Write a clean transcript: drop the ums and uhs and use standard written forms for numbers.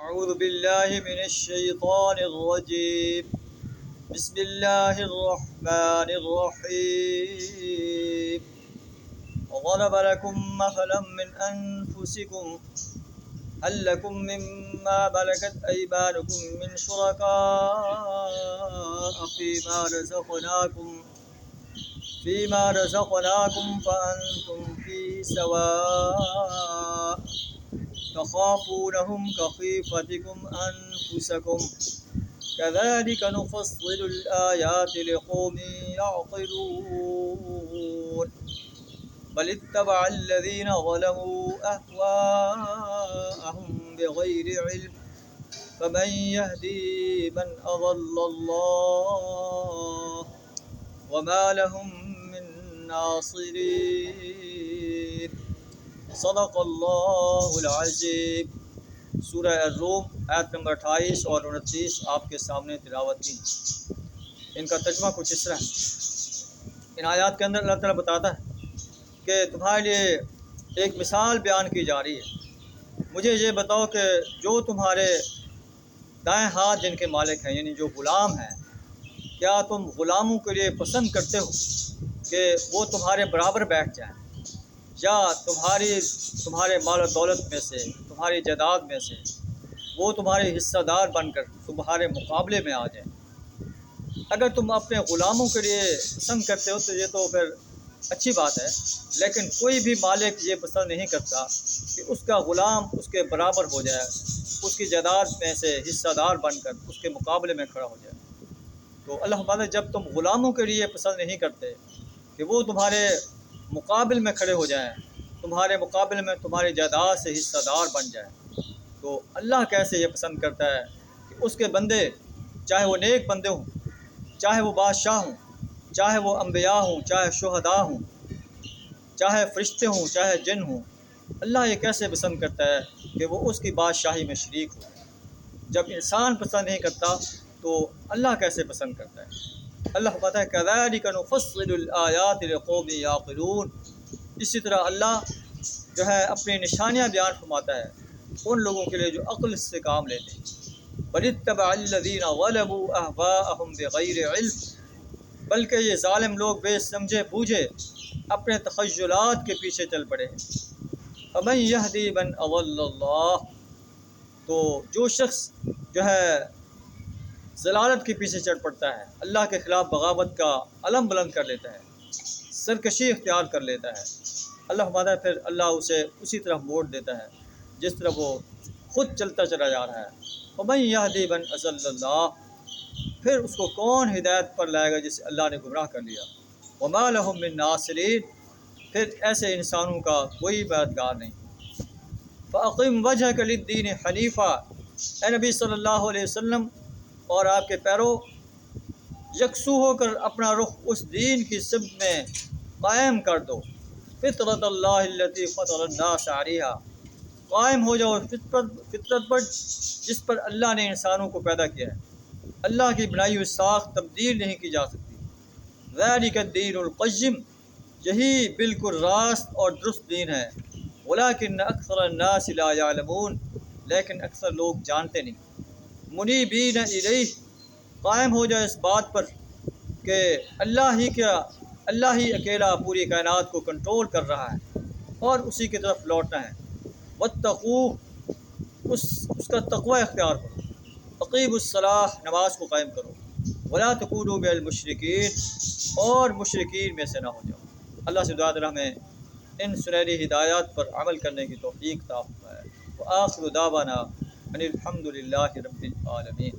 أعوذ بالله من الشيطان الرجيم. بسم الله الرحمن الرحيم. وضرب لكم مثلا من أنفسكم هل لكم مما ملكت أيمانكم من شركاء فيما رزقناكم فأنتم فيه سواء تخافونهم كخيفتكم أنفسكم كذلك نفصل الآيات لقوم يعقلون بل اتبع الذين ظلموا أهواءهم بغير علم فمن يهدي من أضل الله وما لهم من ناصرين. صدق اللہ العظیم. سورہ الروم آیت نمبر 28 اور 29 آپ کے سامنے تلاوت کی. ان کا ترجمہ کچھ اس طرح ہے. ان آیات کے اندر اللہ تعالیٰ بتاتا ہے کہ تمہارے لیے ایک مثال بیان کی جا رہی ہے. مجھے یہ بتاؤ کہ جو تمہارے دائیں ہاتھ جن کے مالک ہیں یعنی جو غلام ہیں، کیا تم غلاموں کے لیے پسند کرتے ہو کہ وہ تمہارے برابر بیٹھ جائیں، یا تمہارے مال و دولت میں سے، تمہاری جائیداد میں سے وہ تمہارے حصہ دار بن کر تمہارے مقابلے میں آ جائیں؟ اگر تم اپنے غلاموں کے لیے پسند کرتے ہو تو یہ تو پھر اچھی بات ہے، لیکن کوئی بھی مالک یہ پسند نہیں کرتا کہ اس کا غلام اس کے برابر ہو جائے، اس کی جائیداد میں سے حصہ دار بن کر اس کے مقابلے میں کھڑا ہو جائے. تو اللہ تعالیٰ جب تم غلاموں کے لیے پسند نہیں کرتے کہ وہ تمہارے مقابل میں کھڑے ہو جائیں، تمہارے مقابل میں تمہاری جائیداد سے حصہ دار بن جائیں، تو اللہ کیسے یہ پسند کرتا ہے کہ اس کے بندے، چاہے وہ نیک بندے ہوں، چاہے وہ بادشاہ ہوں، چاہے وہ انبیاء ہوں، چاہے شہداء ہوں، چاہے فرشتے ہوں، چاہے جن ہوں، اللہ یہ کیسے پسند کرتا ہے کہ وہ اس کی بادشاہی میں شریک ہو. جب انسان پسند نہیں کرتا تو اللہ کیسے پسند کرتا ہے؟ اللہ کہتا ہے كَذَلِكَ نُفَصِّلُ الْآيَاتِ لِقَوْمٍ يَعْقِلُونَ. اسی طرح اللہ جو ہے اپنی نشانیاں بیان فرماتا ہے ان لوگوں کے لیے جو عقل سے کام لیتے ہیں. بَلِ اتَّبَعَ الَّذِينَ ظَلَمُوا أَهْوَاءَهُمْ بِغَيْرِ عِلْمٍ. بلکہ یہ ظالم لوگ بے سمجھے بوجھے اپنے تخیلات کے پیچھے چل پڑے ہیں. فَمَن يَهْدِي مَنْ أَضَلَّ اللَّهُ. تو جو شخص جو ہے ضلالت کے پیچھے چڑھ پڑتا ہے، اللہ کے خلاف بغاوت کا علم بلند کر لیتا ہے، سرکشی اختیار کر لیتا ہے، اللہ فرماتا ہے پھر اللہ اسے اسی طرف موڑ دیتا ہے جس طرف وہ خود چلتا چلا جا رہا ہے. وَمَن يَهْدِي مَنْ أَضَلَّ اللَّهُ. پھر اس کو کون ہدایت پر لائے گا جسے اللہ نے گمراہ کر لیا. وَمَا لَهُم مِّن نَاصِرِينَ. پھر ایسے انسانوں کا کوئی مددگار نہیں. فَأَقِمْ وَجْهَكَ لِلدِّينِ حَنِيفًا. اے نبی صلی اللہ علیہ وسلم اور آپ کے پیرو، یکسو ہو کر اپنا رخ اس دین کی سمت میں قائم کر دو. فطرت اللہ التی فطر الناس علیہا. قائم ہو جاؤ فطرت پر جس پر اللہ نے انسانوں کو پیدا کیا ہے. اللہ کی بنائی ہوئی ساخت تبدیل نہیں کی جا سکتی. ذالک الدین القیم. یہی بالکل راست اور درست دین ہے. ولکن اکثر الناس لا یعلمون. لیکن اکثر لوگ جانتے نہیں. منیبین الیہ. قائم ہو جائے اس بات پر کہ اللہ ہی اکیلا پوری کائنات کو کنٹرول کر رہا ہے اور اسی کی طرف لوٹنا ہے. واتقوہ. اس کا تقوی اختیار کرو. اقیموا الصلاۃ. نماز کو قائم کرو. ولا تکونوا من المشرکین. اور مشرکین میں سے نہ ہو جاؤ. اللہ سے دعا ہے ہمیں ان سنہری ہدایات پر عمل کرنے کی توفیق عطا فرمائے. وآخر دعوانا ان الحمد للہ رب العالمین.